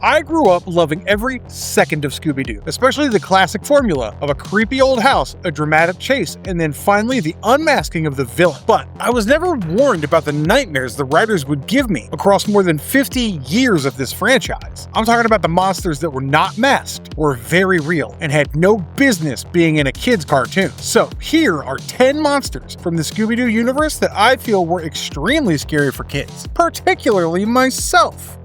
I grew up loving every second of Scooby-Doo, especially the classic formula of a creepy old house, a dramatic chase, and then finally the unmasking of the villain. But I was never warned about the nightmares the writers would give me across more than 50 years of this franchise. I'm talking about the monsters that were not masked, were very real, and had no business being in a kid's cartoon. So here are 10 monsters from the Scooby-Doo universe that I feel were extremely scary for kids, particularly myself.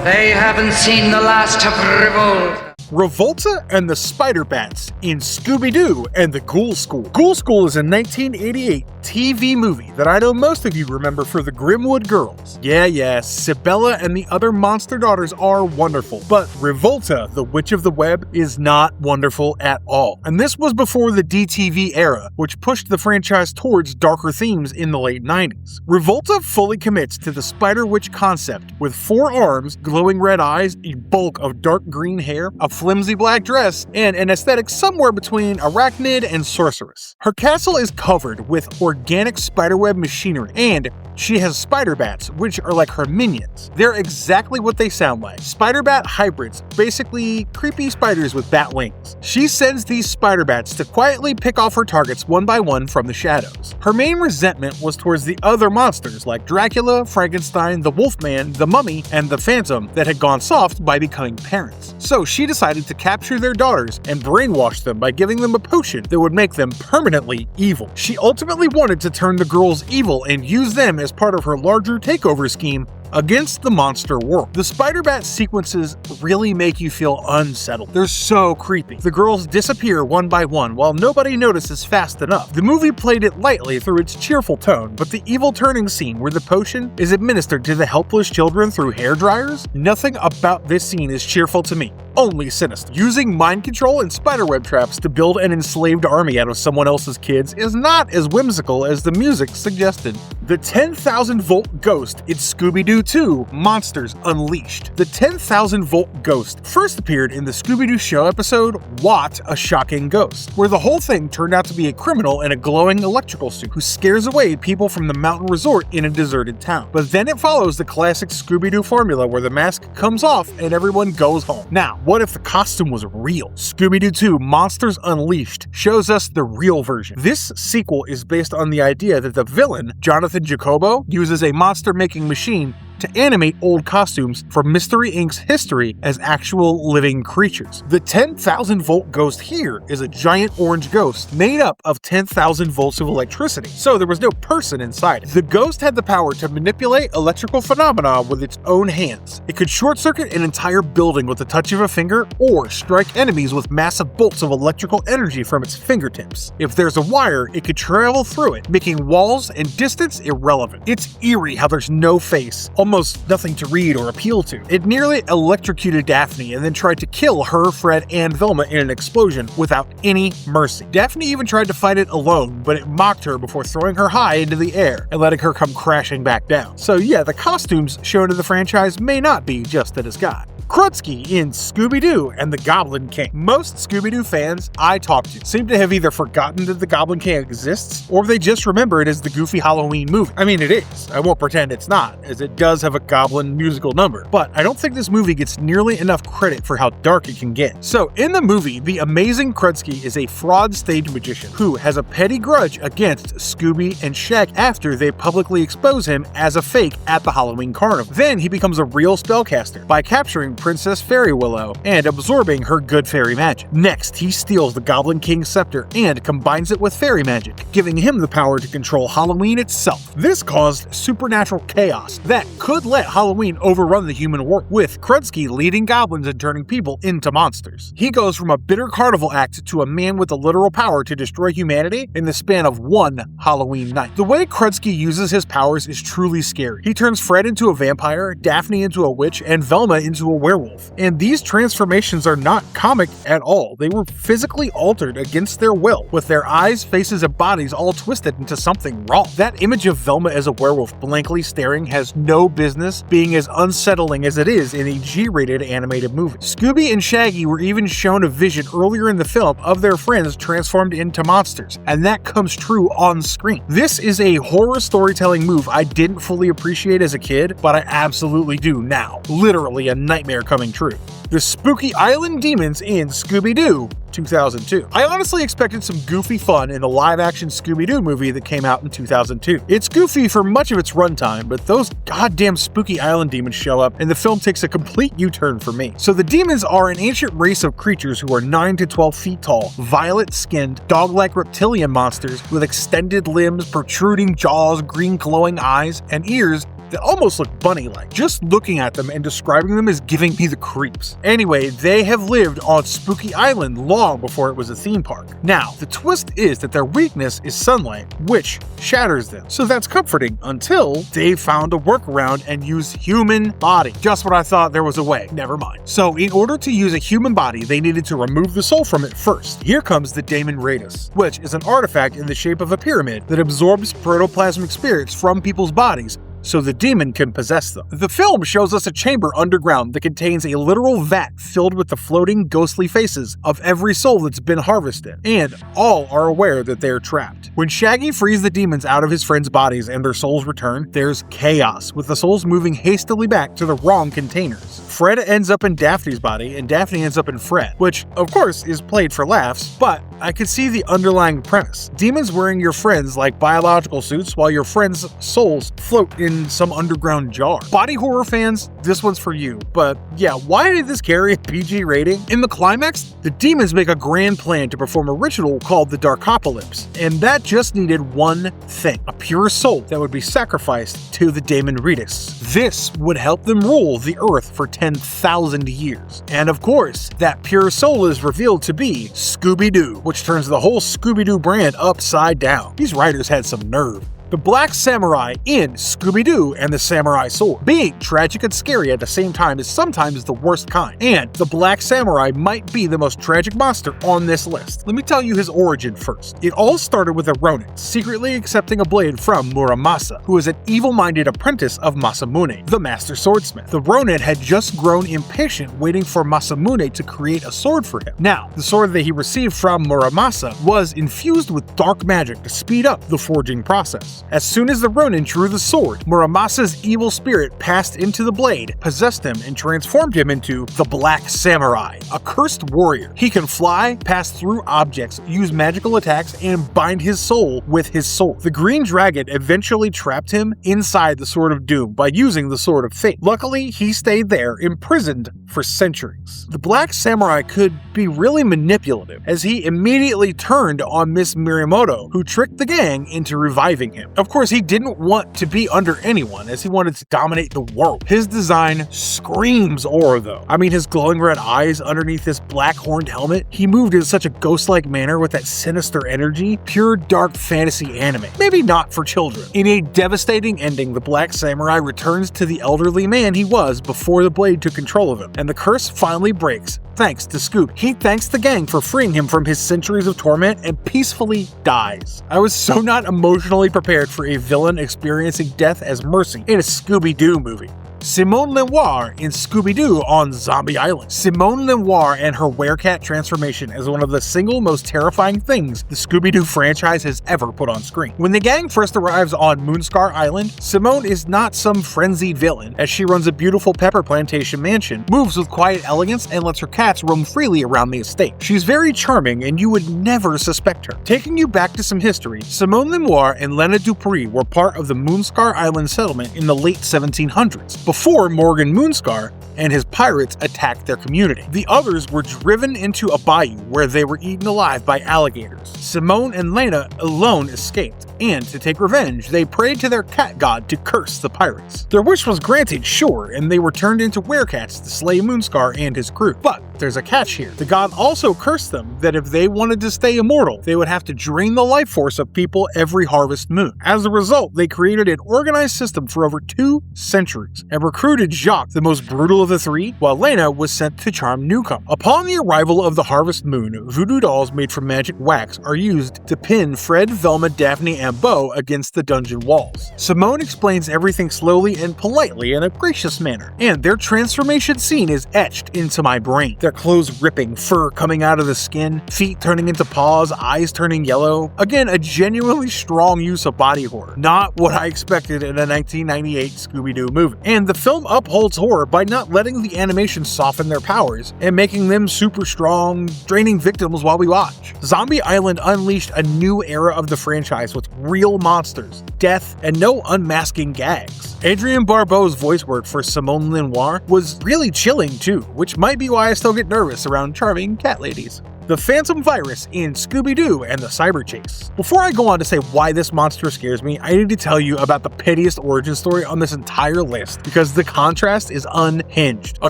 They haven't seen the last of Revolta. Revolta and the Spiderbats in Scooby-Doo and the Ghoul School. Ghoul School is a 1988 TV movie that I know most of you remember for the Grimwood Girls. Yeah, Sibella and the other monster daughters are wonderful, but Revolta, the Witch of the Web, is not wonderful at all. And this was before the DTV era, which pushed the franchise towards darker themes in the late 90s. Revolta fully commits to the Spider Witch concept, with 4 arms, glowing red eyes, a bulk of dark green hair, a flimsy black dress, and an aesthetic somewhere between arachnid and sorceress. Her castle is covered with organic spiderweb machinery, and she has Spiderbats, which are like her minions. They're exactly what they sound like. Spiderbat hybrids, basically creepy spiders with bat wings. She sends these Spiderbats to quietly pick off her targets one by one from the shadows. Her main resentment was towards the other monsters like Dracula, Frankenstein, the Wolfman, the Mummy, and the Phantom that had gone soft by becoming parents. So she decided to capture their daughters and brainwash them by giving them a potion that would make them permanently evil. She ultimately wanted to turn the girls evil and use them as part of her larger takeover scheme against the monster world. The Spiderbat sequences really make you feel unsettled. They're so creepy. The girls disappear one by one while nobody notices fast enough. The movie played it lightly through its cheerful tone, but the evil turning scene where the potion is administered to the helpless children through hair dryers? Nothing about this scene is cheerful to me. Only sinister. Using mind control and spiderweb traps to build an enslaved army out of someone else's kids is not as whimsical as the music suggested. The 10,000 volt ghost in Scooby-Doo 2 Monsters Unleashed. The 10,000 volt ghost first appeared in the Scooby-Doo show episode What a Shocking Ghost, where the whole thing turned out to be a criminal in a glowing electrical suit who scares away people from the mountain resort in a deserted town. But then it follows the classic Scooby-Doo formula where the mask comes off and everyone goes home. Now, what if the costume was real? Scooby-Doo 2 Monsters Unleashed shows us the real version. This sequel is based on the idea that the villain, Jonathan Jacobo, uses a monster-making machine to animate old costumes from Mystery Inc.'s history as actual living creatures. The 10,000 volt ghost here is a giant orange ghost made up of 10,000 volts of electricity, so there was no person inside it. The ghost had the power to manipulate electrical phenomena with its own hands. It could short circuit an entire building with the touch of a finger or strike enemies with massive bolts of electrical energy from its fingertips. If there's a wire, it could travel through it, making walls and distance irrelevant. It's eerie how there's no face, almost nothing to read or appeal to. It nearly electrocuted Daphne and then tried to kill her, Fred, and Velma in an explosion without any mercy. Daphne even tried to fight it alone, but it mocked her before throwing her high into the air and letting her come crashing back down. So yeah, the costumes shown in the franchise may not be just a disguise. Krudsky in Scooby-Doo and the Goblin King. Most Scooby-Doo fans I talk to seem to have either forgotten that the Goblin King exists, or they just remember it as the goofy Halloween movie. I mean, it is. I won't pretend it's not, as it does have a Goblin musical number. But I don't think this movie gets nearly enough credit for how dark it can get. So, in the movie, the amazing Krudsky is a fraud stage magician who has a petty grudge against Scooby and Shaq after they publicly expose him as a fake at the Halloween carnival. Then he becomes a real spellcaster by capturing Princess Fairy Willow and absorbing her good fairy magic. Next, he steals the Goblin King's scepter and combines it with fairy magic, giving him the power to control Halloween itself. This caused supernatural chaos that could let Halloween overrun the human world, with Krudsky leading goblins and turning people into monsters. He goes from a bitter carnival act to a man with the literal power to destroy humanity in the span of one Halloween night. The way Krudsky uses his powers is truly scary. He turns Fred into a vampire, Daphne into a witch, and Velma into a werewolf. And these transformations are not comic at all. They were physically altered against their will, with their eyes, faces, and bodies all twisted into something wrong. That image of Velma as a werewolf blankly staring has no business being as unsettling as it is in a G-rated animated movie. Scooby and Shaggy were even shown a vision earlier in the film of their friends transformed into monsters, and that comes true on screen. This is a horror storytelling move I didn't fully appreciate as a kid, but I absolutely do now. Literally a nightmare coming true. The Spooky Island Demons in Scooby-Doo 2002. I honestly expected some goofy fun in the live-action Scooby-Doo movie that came out in 2002. It's goofy for much of its runtime, but those goddamn Spooky Island demons show up and the film takes a complete U-turn for me. So the demons are an ancient race of creatures who are 9 to 12 feet tall, violet-skinned, dog-like reptilian monsters with extended limbs, protruding jaws, green glowing eyes, and ears that almost look bunny-like. Just looking at them and describing them is giving me the creeps. Anyway, they have lived on Spooky Island long before it was a theme park. Now, the twist is that their weakness is sunlight, which shatters them. So that's comforting until they found a workaround and used human body. Just when I thought there was a way. Never mind. So in order to use a human body, they needed to remove the soul from it first. Here comes the Daemon Ratus, which is an artifact in the shape of a pyramid that absorbs protoplasmic spirits from people's bodies so the demon can possess them. The film shows us a chamber underground that contains a literal vat filled with the floating ghostly faces of every soul that's been harvested, and all are aware that they are trapped. When Shaggy frees the demons out of his friends' bodies and their souls return, there's chaos, with the souls moving hastily back to the wrong containers. Fred ends up in Daphne's body, and Daphne ends up in Fred, which, of course, is played for laughs, but I could see the underlying premise. Demons wearing your friends like biological suits while your friends' souls float in some underground jar. Body horror fans, this one's for you. But yeah, why did this carry a PG rating? In the climax, the demons make a grand plan to perform a ritual called the Darkopolis, and that just needed one thing: a pure soul that would be sacrificed to the Daemon Ratus. This would help them rule the earth for 10,000 years. And of course, that pure soul is revealed to be Scooby-Doo, which turns the whole Scooby-Doo brand upside down. These writers had some nerve. The Black Samurai in Scooby-Doo and the Samurai Sword. Being tragic and scary at the same time is sometimes the worst kind, and the Black Samurai might be the most tragic monster on this list. Let me tell you his origin first. It all started with a Ronin secretly accepting a blade from Muramasa, who is an evil-minded apprentice of Masamune, the master swordsmith. The Ronin had just grown impatient waiting for Masamune to create a sword for him. Now, the sword that he received from Muramasa was infused with dark magic to speed up the forging process. As soon as the Ronin drew the sword, Muramasa's evil spirit passed into the blade, possessed him, and transformed him into the Black Samurai, a cursed warrior. He can fly, pass through objects, use magical attacks, and bind his soul with his sword. The Green Dragon eventually trapped him inside the Sword of Doom by using the Sword of Fate. Luckily, he stayed there, imprisoned for centuries. The Black Samurai could be really manipulative, as he immediately turned on Miss Miyamoto, who tricked the gang into reviving him. Of course, he didn't want to be under anyone, as he wanted to dominate the world. His design screams aura, though. I mean, his glowing red eyes underneath this black horned helmet, he moved in such a ghost-like manner with that sinister energy, pure dark fantasy anime. Maybe not for children. In a devastating ending, the Black Samurai returns to the elderly man he was before the blade took control of him, and the curse finally breaks, thanks to Scoop. He thanks the gang for freeing him from his centuries of torment and peacefully dies. I was so not emotionally prepared for a villain experiencing death as mercy in a Scooby-Doo movie. Simone Lenoir in Scooby-Doo on Zombie Island. Simone Lenoir and her werecat transformation is one of the single most terrifying things the Scooby-Doo franchise has ever put on screen. When the gang first arrives on Moonscar Island, Simone is not some frenzied villain, as she runs a beautiful pepper plantation mansion, moves with quiet elegance, and lets her cats roam freely around the estate. She's very charming, and you would never suspect her. Taking you back to some history, Simone Lenoir and Lena Dupree were part of the Moonscar Island settlement in the late 1700s. Before Morgan Moonscar and his pirates attacked their community. The others were driven into a bayou where they were eaten alive by alligators. Simone and Lena alone escaped, and to take revenge, they prayed to their cat god to curse the pirates. Their wish was granted, sure, and they were turned into werecats to slay Moonscar and his crew. But there's a catch here. The god also cursed them that if they wanted to stay immortal, they would have to drain the life force of people every harvest moon. As a result, they created an organized system for over 2 centuries and and recruited Jacques, the most brutal of the three, while Lena was sent to charm newcomers. Upon the arrival of the Harvest Moon, voodoo dolls made from magic wax are used to pin Fred, Velma, Daphne, and Beau against the dungeon walls. Simone explains everything slowly and politely in a gracious manner, and their transformation scene is etched into my brain. Their clothes ripping, fur coming out of the skin, feet turning into paws, eyes turning yellow. Again, a genuinely strong use of body horror. Not what I expected in a 1998 Scooby-Doo movie. And the film upholds horror by not letting the animation soften their powers and making them super strong, draining victims while we watch. Zombie Island unleashed a new era of the franchise with real monsters, death, and no unmasking gags. Adrienne Barbeau's voice work for Simone Lenoir was really chilling too, which might be why I still get nervous around charming cat ladies. The Phantom Virus in Scooby-Doo and the Cyber Chase. Before I go on to say why this monster scares me, I need to tell you about the pettiest origin story on this entire list, because the contrast is unhinged. A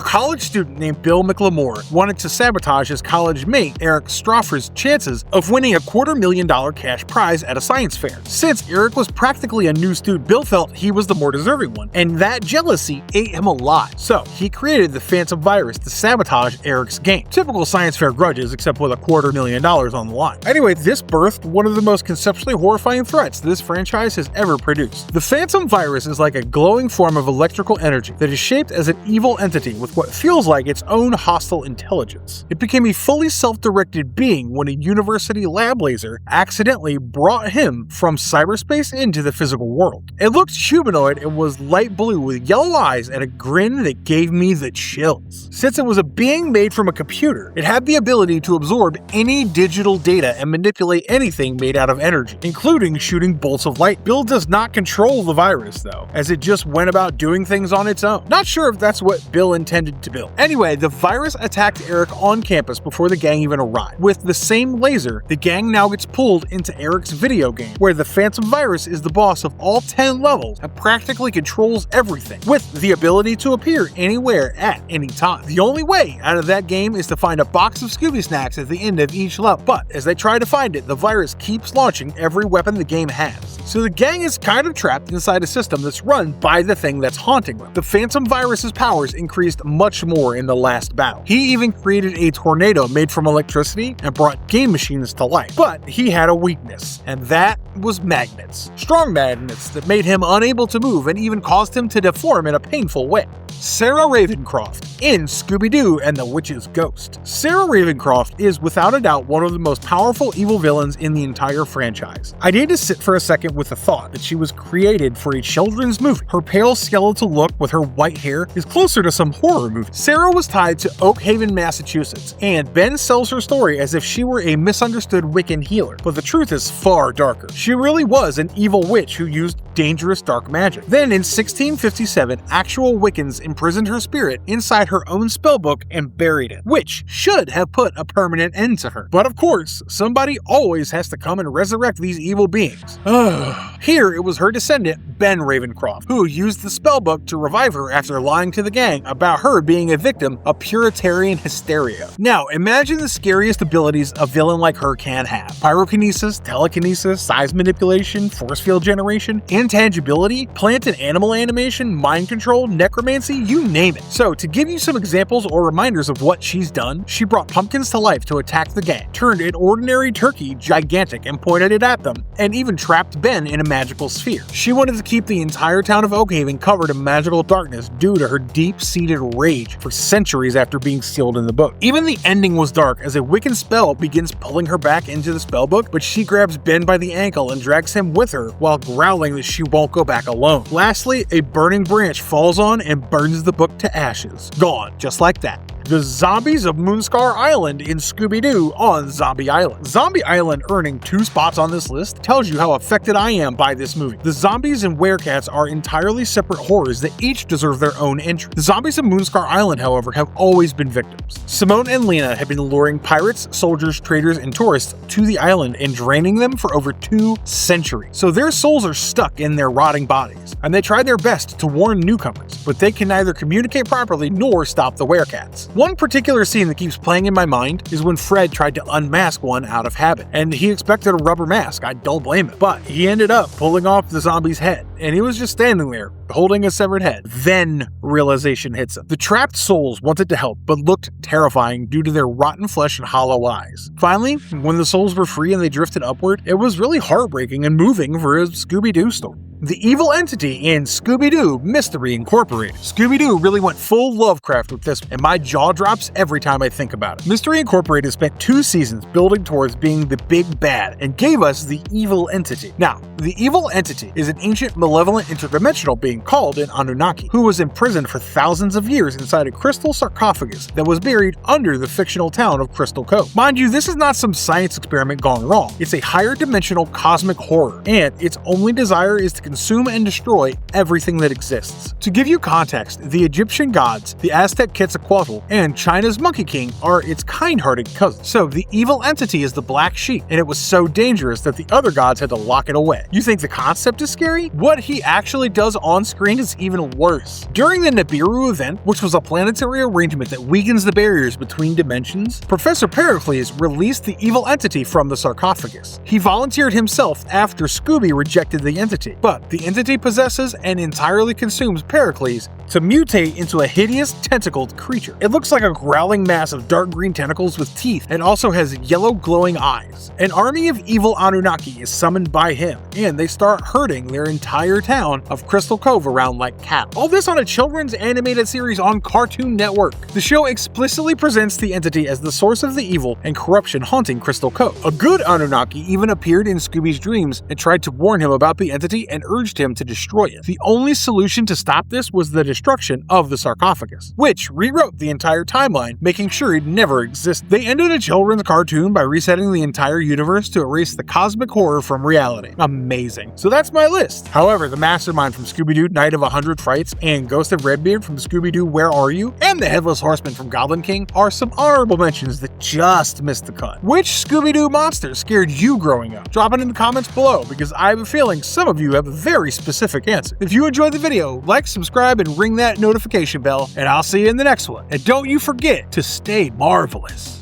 college student named Bill McLemore wanted to sabotage his college mate Eric Stroffer's chances of winning a $250,000 cash prize at a science fair. Since Eric was practically a new student, Bill felt he was the more deserving one, and that jealousy ate him alive. So he created the Phantom Virus to sabotage Eric's game. Typical science fair grudges, except with a $250,000 on the line. Anyway, this birthed one of the most conceptually horrifying threats this franchise has ever produced. The Phantom Virus is like a glowing form of electrical energy that is shaped as an evil entity with what feels like its own hostile intelligence. It became a fully self-directed being when a university lab laser accidentally brought him from cyberspace into the physical world. It looked humanoid and was light blue with yellow eyes and a grin that gave me the chills. Since it was a being made from a computer, it had the ability to absorb any digital data and manipulate anything made out of energy, including shooting bolts of light. Bill does not control the virus though, as it just went about doing things on its own. Not sure if that's what Bill intended to build. Anyway, the virus attacked Eric on campus before the gang even arrived. With the same laser, the gang now gets pulled into Eric's video game, where the Phantom Virus is the boss of all 10 levels and practically controls everything, with the ability to appear anywhere at any time. The only way out of that game is to find a box of Scooby Snacks at the end of each level, but as they try to find it, the virus keeps launching every weapon the game has. So the gang is kind of trapped inside a system that's run by the thing that's haunting them. The Phantom Virus's powers increased much more in the last battle. He even created a tornado made from electricity and brought game machines to life. But he had a weakness, and that was magnets. Strong magnets that made him unable to move and even caused him to deform in a painful way. Sarah Ravencroft in Scooby-Doo and the Witch's Ghost. Sarah Ravencroft is without a doubt one of the most powerful evil villains in the entire franchise. I need to sit for a second with the thought that she was created for a children's movie. Her pale skeletal look with her white hair is closer to some horror movie. Sarah was tied to Oak Haven, Massachusetts, and Ben sells her story as if she were a misunderstood Wiccan healer, but the truth is far darker. She really was an evil witch who used dangerous dark magic. Then in 1657, actual Wiccans imprisoned her spirit inside her own spellbook and buried it, which should have put a permanent end to her. But of course, somebody always has to come and resurrect these evil beings. Here it was her descendant, Ben Ravencroft, who used the spellbook to revive her after lying to the gang about her being a victim of Puritarian hysteria. Now, imagine the scariest abilities a villain like her can have. Pyrokinesis, telekinesis, size manipulation, force field generation, intangibility, plant and animal animation, mind control, necromancy, you name it. So, to give you some examples or reminders of what she's done, she brought pumpkins to life to attack the gang, turned an ordinary turkey gigantic and pointed it at them, and even trapped Ben in a magical sphere. She wanted to keep the entire town of Oakhaven covered in magical darkness due to her deep-seated rage for centuries after being sealed in the book. Even the ending was dark, as a Wiccan spell begins pulling her back into the spellbook, but she grabs Ben by the ankle and drags him with her while growling that she won't go back alone. Lastly, a burning branch falls on and burns the book to ashes. Gone, just like that. The zombies of Moonscar Island in Scooby-Doo on Zombie Island. Zombie Island earning 2 spots on this list tells you how affected I am by this movie. The zombies and werecats are entirely separate horrors that each deserve their own entry. The zombies of Moonscar Island, however, have always been victims. Simone and Lena have been luring pirates, soldiers, traders, and tourists to the island and draining them for over 2 centuries. So their souls are stuck in their rotting bodies, and they try their best to warn newcomers, but they can neither communicate properly nor stop the werecats. One particular scene that keeps playing in my mind is when Fred tried to unmask one out of habit, and he expected a rubber mask. I don't blame him. But he ended up pulling off the zombie's head, and he was just standing there, holding a severed head. Then realization hits him. The trapped souls wanted to help, but looked terrifying due to their rotten flesh and hollow eyes. Finally, when the souls were free and they drifted upward, it was really heartbreaking and moving for a Scooby-Doo story. The evil entity in Scooby-Doo Mystery Incorporated. Scooby-Doo really went full Lovecraft with this, and my jaw drops every time I think about it. Mystery Incorporated spent 2 seasons building towards being the big bad and gave us the evil entity. Now, the evil entity is an ancient malevolent interdimensional being called an Anunnaki, who was imprisoned for thousands of years inside a crystal sarcophagus that was buried under the fictional town of Crystal Cove. Mind you, this is not some science experiment gone wrong. It's a higher dimensional cosmic horror, and its only desire is to consume and destroy everything that exists. To give you context, the Egyptian gods, the Aztec Quetzalcoatl, and China's Monkey King are its kind-hearted cousins. So the evil entity is the black sheep, and it was so dangerous that the other gods had to lock it away. You think the concept is scary? What he actually does on screen is even worse. During the Nibiru event, which was a planetary arrangement that weakens the barriers between dimensions, Professor Pericles released the evil entity from the sarcophagus. He volunteered himself after Scooby rejected the entity, but the entity possesses and entirely consumes Pericles to mutate into a hideous tentacled creature. It looks like a growling mass of dark green tentacles with teeth and also has yellow glowing eyes. An army of evil Anunnaki is summoned by him, and they start herding their entire town of Crystal Cove around like cattle. All this on a children's animated series on Cartoon Network. The show explicitly presents the entity as the source of the evil and corruption haunting Crystal Cove. A good Anunnaki even appeared in Scooby's dreams and tried to warn him about the entity and urged him to destroy it. The only solution to stop this was the destruction of the sarcophagus, which rewrote the entire timeline, making sure it never existed. They ended a children's cartoon by resetting the entire universe to erase the cosmic horror from reality. Amazing. So that's my list. However, the mastermind from Scooby-Doo Night of 100 Frights and Ghost of Redbeard from Scooby-Doo Where Are You? And the Headless Horseman from Goblin King are some honorable mentions that just missed the cut. Which Scooby-Doo monster scared you growing up? Drop it in the comments below, because I have a feeling some of you have a very specific answer. If you enjoyed the video, like, subscribe, and ring that notification bell, and I'll see you in the next one. And don't you forget to stay marvelous.